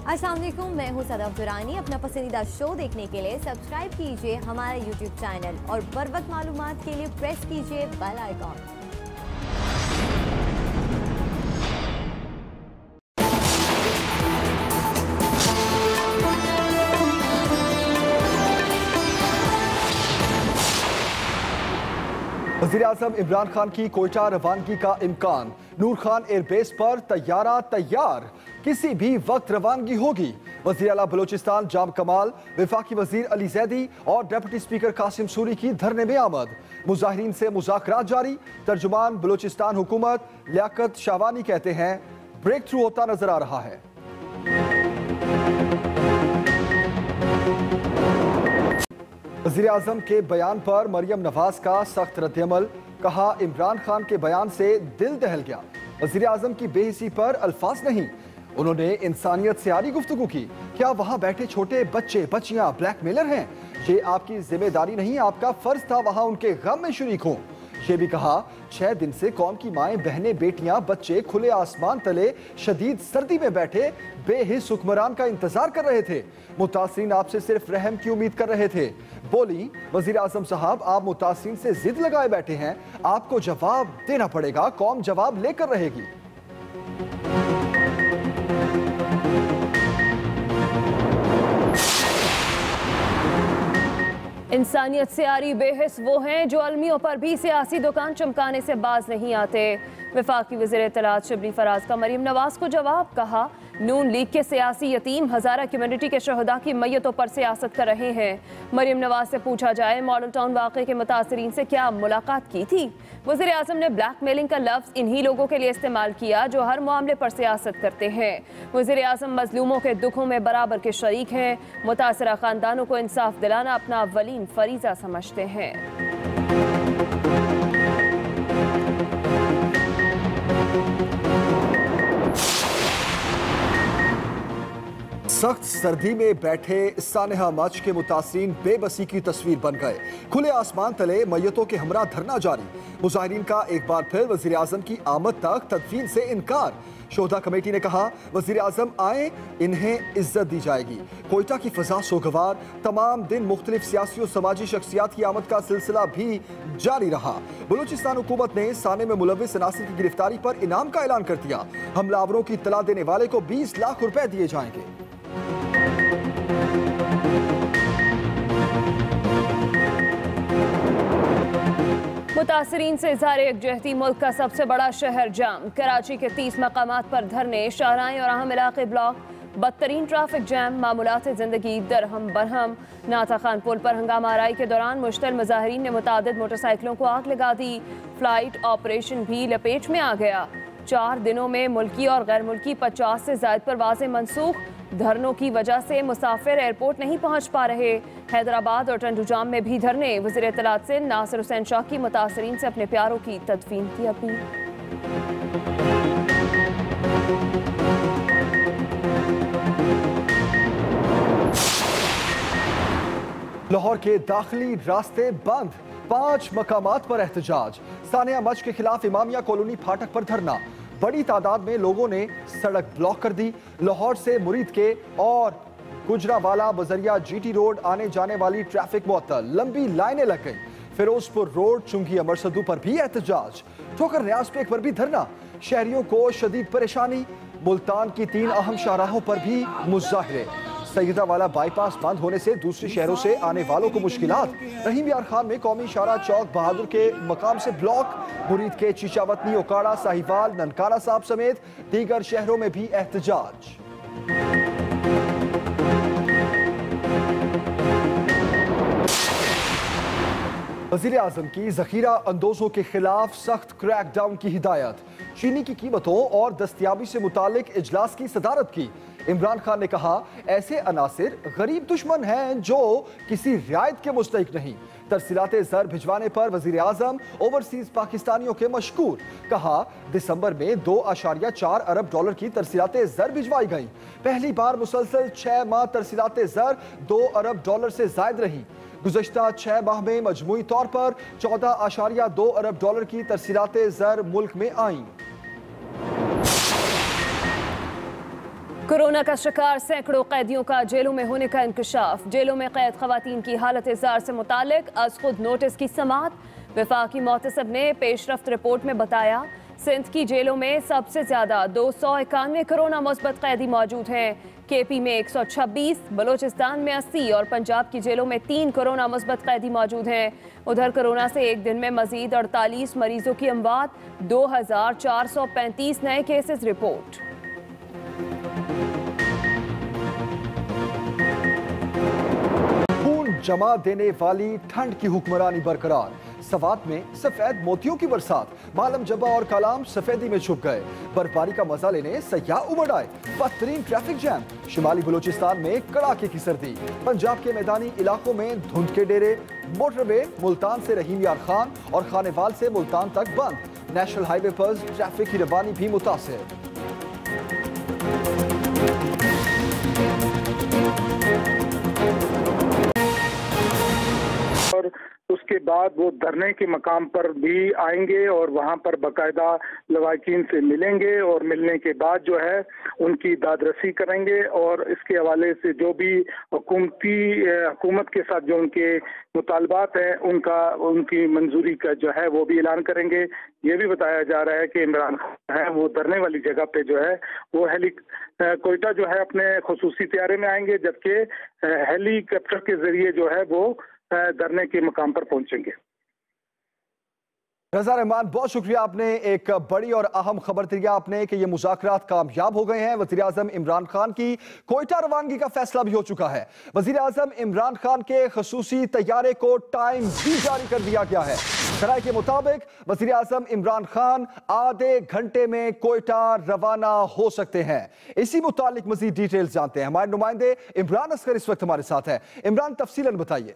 अस्सलाम वालेकुम, मैं हूं सदफ दुरानी। अपना पसंदीदा शो देखने के लिए सब्सक्राइब कीजिए हमारा यूट्यूब चैनल और बर वक्त मालूमात के लिए प्रेस कीजिए बेल आइकॉन। वज़ीर-ए-आज़म इमरान खान की कोयटा रवानगी का इम्कान। नूर खान एयरबेस पर तैयारा तैयार, किसी भी वक्त रवानगी होगी। वज़ीर आला बलोचिस्तान जाम कमाल, वफाकी वज़ीर अली जैदी और डिप्टी स्पीकर कासिम सूरी की धरने में आमद। मुजाहिरीन से मुज़ाकरात जारी। तर्जुमान बलोचिस्तान हुकूमत लियाकत शाहवानी कहते हैं ब्रेक थ्रू होता नजर आ रहा है। वज़ीर-ए-आज़म के बयान पर मरियम नवाज का सख्त रद्द-ए-अमल। कहा इमरान खान के बयान से दिल दहल गया। वज़ीर-ए-आज़म की बेहिसी पर अल्फाज नहीं। उन्होंने इंसानियत से आरी गुफ्तगू की। क्या वहाँ बैठे छोटे बच्चे बच्चियाँ ब्लैकमेलर हैं? ये आपकी जिम्मेदारी नहीं, आपका फर्ज था वहाँ उनके गम में शरीक हों। ये भी कहा 6 दिन से कौम की माएँ बहनें बेटियां बच्चे खुले आसमान तले शदीद सर्दी में बैठे बेहिस हुक्मरान का इंतजार कर रहे थे। मुतासिरीन आपसे सिर्फ रहम की उम्मीद कर रहे थे। बोली वज़ीर आज़म साहब, आप मुतासिरीन से जिद लगाए बैठे हैं, आपको जवाब देना पड़ेगा, कौम जवाब लेकर रहेगी। इंसानियत से आरी बेहिस वो हैं जो अलमियों पर भी सियासी दुकान चमकाने से बाज नहीं आते। वफाकी वज़ीर इत्तलात शिबली फराज का मरियम नवाज को जवाब। कहा नून लीग के सियासी यतीम हज़ारा कम्युनिटी के शहदा की मैयतों पर सियासत कर रहे हैं। मरियम नवाज से पूछा जाए मॉडल टाउन वाक़े के मुतासरीन से क्या मुलाकात की थी? वज़ीर आज़म ने ब्लैकमेलिंग का लफ्ज़ इन्हीं लोगों के लिए इस्तेमाल किया जो हर मामले पर सियासत करते हैं। वज़ीर आज़म मजलूमों के दुखों में बराबर के शरीक हैं। मुतासरा ख़ानदानों को इंसाफ दिलाना अपना अव्वलीन फरीज़ा समझते हैं। सख्त सर्दी में बैठे सानेहा मच के मुतासरीन बेबसी की तस्वीर बन गए। खुले आसमान तले मैयतों के हमरा धरना जारी। मुजाहिरीन का एक बार फिर वज़ीर आज़म की आमद तक तदफीन से इनकार। शोधा कमेटी ने कहा वज़ीर आज़म आए, इन्हें इज्जत दी जाएगी। कोयटा की फजा सोगवार। तमाम दिन मुख्तलिफ सियासी और समाजी शख्सियात की आमद का सिलसिला भी जारी रहा। बलूचिस्तान हुकूमत ने साने में मुलविस अनासिर की गिरफ्तारी पर इनाम का ऐलान कर दिया। हमलावरों की इत्तला देने वाले को 20 लाख रुपए दिए जाएंगे। मुतासरीन से इज़हार यकजहती। मुल्क का सबसे बड़ा शहर जाम। कराची के 30 मकामात पर धरने, शाहराएं और अहम इलाके ब्लॉक। बदतरीन ट्रैफिक जैम, मामूलात ज़िंदगी दरहम बरहम। नाता खान पुल पर हंगामा आराई के दौरान मुश्तल मुजाहिरीन ने मुतादिद मोटरसाइकिलों को आग लगा दी। फ्लाइट ऑपरेशन भी लपेट में आ गया। 4 दिनों में मुल्की और गैर मुल्की 50 से ज़ायद परवाज़ें मनसूख। धरनों की वजह से मुसाफिर एयरपोर्ट नहीं पहुंच पा रहे। हैदराबाद और टंडूजाम में भी धरने। वज़ीर इत्तलात से नासिर हुसैन शाह की मुतासरीन से अपने प्यारों की तदफीन की अपील। लाहौर के दाखिली रास्ते बंद। 5 मकामात पर एहतजाज। सानिया मच के खिलाफ इमामिया कॉलोनी फाटक पर धरना। बड़ी तादाद में लोगों ने सड़क ब्लॉक कर दी। लाहौर से मुरीद के और गुजरावाला बजरिया GT रोड आने जाने वाली ट्रैफिक मुअत्तल। लंबी लाइनें लग गई। फिरोजपुर रोड चुंगी अमरसदू पर भी एहतजाज। ठोकर न्याज पेक पर भी धरना। शहरियों को शदीद परेशानी। मुल्तान की 3 अहम शाहराहों पर भी मुजाहरे। सैयदा वाला बाईपास बंद होने से दूसरे शहरों से आने वालों को मुश्किलात। रहीम यार खान में कौमी शाहरा चौक बहादुर के मकाम से ब्लॉक। मुरीद के चीचावतनी, ओकाड़ा, साहिवाल, ननकाना साहब समेत दीगर शहरों में भी एहतजाज। वज़ीर आज़म की ज़ख़ीरा अंदोज़ों के खिलाफ सख्त क्रैकडाउन की हिदायत। चीनी की कीमतों और दस्तयाबी से मुतालिक इजलास की सदारत की। इमरान खान ने कहा ऐसे अनासिर गरीब दुश्मन हैं जो किसी रियायत के मुस्तहिक नहीं। तरसीलाते ज़र भिजवाने पर वज़ीर आज़म ओवरसीज़ पाकिस्तानियों के मशकूर। कहा दिसंबर में $2.4 अरब की तरसीलाते ज़र भिजवाई गई। पहली बार मुसलसल 6 माह तरसीलाते ज़र $2 अरब से जायद रही। गुज़श्ता 6 माह में मजमूई तौर पर $14.2 अरब की तरसीलाते ज़र मुल्क में आईं। कोरोना का शिकार सैकड़ों कैदियों का जेलों में होने का इंकशाफ। जेलों में कैद खवातीन की हालत इज़्ज़ार से मुतालिक आज खुद नोटिस की समाअत। वफाकी मोहतसिब ने पेशरफ्त रिपोर्ट में बताया सिंध की जेलों में सबसे ज्यादा 291 कोरोना मुस्बत कैदी मौजूद हैं। केपी में 126, बलोचिस्तान में 80 और पंजाब की जेलों में 3 कोरोना मुस्बत कैदी मौजूद हैं। उधर कोरोना से एक दिन में मजीद 48 मरीजों की अमवात, 2435 नए केसेस रिपोर्ट। खून जमा देने वाली ठंड की हुक्मरानी बरकरार। सवात में सफेद मोतियों की बरसात, मालम जब्बा और कलाम सफेदी में छुप गए। बर्फबारी का मजा लेने सयाह उमड़ आए। बदतरीन ट्रैफिक जैम। शिमाली बलूचिस्तान में कड़ाके की सर्दी। पंजाब के मैदानी इलाकों में धुंध के डेरे। मोटरवे मुल्तान से रहीम यार खान और खानेवाल से मुल्तान तक बंद। नेशनल हाईवे पर ट्रैफिक की रवानी भी मुतासिर। और उसके बाद वो धरने के मकाम पर भी आएंगे और वहाँ पर बाकायदा लवाकिन से मिलेंगे और मिलने के बाद जो है उनकी दादरसी करेंगे और इसके हवाले से जो भी हुकूमत के साथ जो उनके मुतालबात हैं उनकी मंजूरी का जो है वो भी ऐलान करेंगे। ये भी बताया जा रहा है कि इमरान खान है वो धरने वाली जगह पे जो है वो कोयटा जो है अपने खुसूसी तैयारे में आएंगे, जबकि हेलीकॉप्टर के जरिए जो है वो धरने के मकाम पर पहुंचेंगे। रजा रहमान, बहुत शुक्रिया। आपने एक बड़ी और अहम खबर दिया आपने कि ये मुज़ाकरात कामयाब हो गए हैं। वज़ीर आज़म इमरान खान की कोयटा रवानगी का फैसला भी हो चुका है। वज़ीर आज़म इमरान खान के खसूसी तैयारे को टाइम भी जारी कर दिया गया है। शराय के मुताबिक वज़ीर आज़म इमरान खान आधे घंटे में कोयटा रवाना हो सकते हैं। इसी मुतालिक मज़ीद डिटेल्स जानते हैं। हमारे नुमाइंदे इमरान असगर इस वक्त हमारे साथ है। इमरान, तफसीलन बताइए।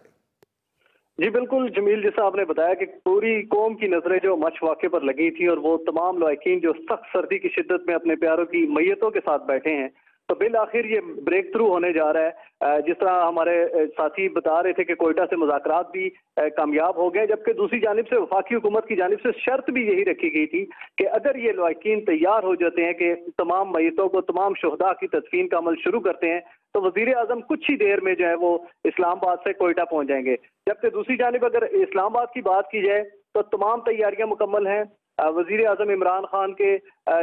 जी बिल्कुल जमील, जैसा आपने बताया कि पूरी कौम की नजरें जो मच वाक़े पर लगी थी और वो तमाम लवाकिन जो सख्त सर्दी की शिद्दत में अपने प्यारों की मैयतों के साथ बैठे हैं, तो बिल आखिर ये ब्रेक थ्रू होने जा रहा है। जिस तरह हमारे साथी बता रहे थे कि कोयटा से मुज़ाकरात भी कामयाब हो गए, जबकि दूसरी जानिब से वफाकी हुकूमत की जानिब से शर्त भी यही रखी गई थी कि अगर ये लवाकिन तैयार हो जाते हैं कि तमाम मैयतों को, तमाम शुहदा की तदफीन का अमल शुरू करते हैं, तो वजीर आजम कुछ ही देर में जो है वो इस्लामाबाद से कोयटा पहुंच जाएंगे। जबकि दूसरी जानिब अगर इस्लामाबाद की बात की जाए तो तमाम तैयारियां मुकम्मल हैं। वजीर आजम इमरान खान के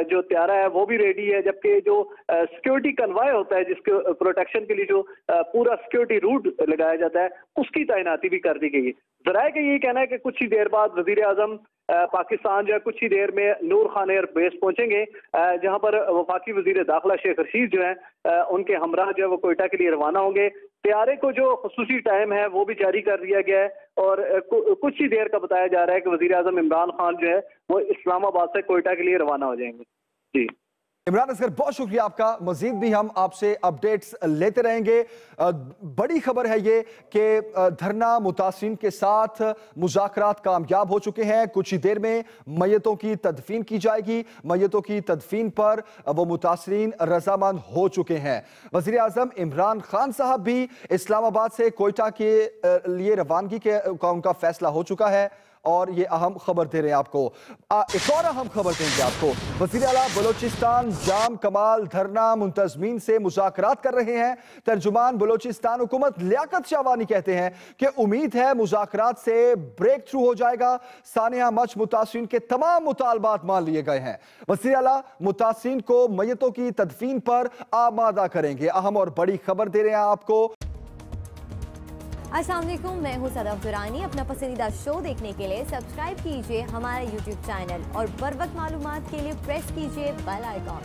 जो त्यारा है वो भी रेडी है, जबकि जो सिक्योरिटी कन्वाय होता है जिसके प्रोटेक्शन के लिए जो पूरा सिक्योरिटी रूट लगाया जाता है उसकी तैनाती भी कर दी गई है। जराए का यही कहना है कि कुछ ही देर बाद वजीर आजम पाकिस्तान जो है कुछ ही देर में नूर खान एयर बेस पहुंचेंगे, जहां पर वफाकी वजीर दाखिला शेख रशीद जो है उनके हमरा जो है वो कोयटा के लिए रवाना होंगे। तैयारे को जो खसूसी टाइम है वो भी जारी कर दिया गया है और कुछ ही देर का बताया जा रहा है कि वजीर आजम इमरान खान जो है वो इस्लामाबाद से कोयटा के लिए रवाना हो जाएंगे। जी इमरान असगर, बहुत शुक्रिया आपका। मजीद भी हम आपसे अपडेट्स लेते रहेंगे। बड़ी खबर है ये कि धरना मुतासिरीन के साथ मुज़ाकरात कामयाब हो चुके हैं। कुछ ही देर में मैयतों की तदफीन की जाएगी। मैयतों की तदफीन पर वो मुतासिरीन रजामंद हो चुके हैं। वज़ीर आज़म इमरान खान साहब भी इस्लामाबाद से कोयटा के लिए रवानगी का उनका फैसला हो चुका है और ये अहम खबर दे रहे हैं आपको। एक और अहम खबर देंगे आपको। वज़ीर आला बलोचिस्तान जाम कमाल धरना मुंतज़मीन से मुज़ाकरात कर रहे हैं। तर्जुमान बलोचिस्तान हुकूमत लियाकत शाहवानी कहते हैं कि उम्मीद है मुज़ाकरात से ब्रेक थ्रू हो जाएगा। सानिया मच मुतासिरीन के तमाम मुतालबात मान लिए गए हैं। वज़ीर आला मुतासिरीन को मैयतों की तदफीन पर आमादा करेंगे। अहम और बड़ी खबर दे रहे हैं आपको। अस्सलाम वालेकुम, मैं हूं सदफ दुरानी। अपना पसंदीदा शो देखने के लिए सब्सक्राइब कीजिए हमारा YouTube चैनल और बर वक्त मालूमात के लिए प्रेस कीजिए बेल आइकॉन।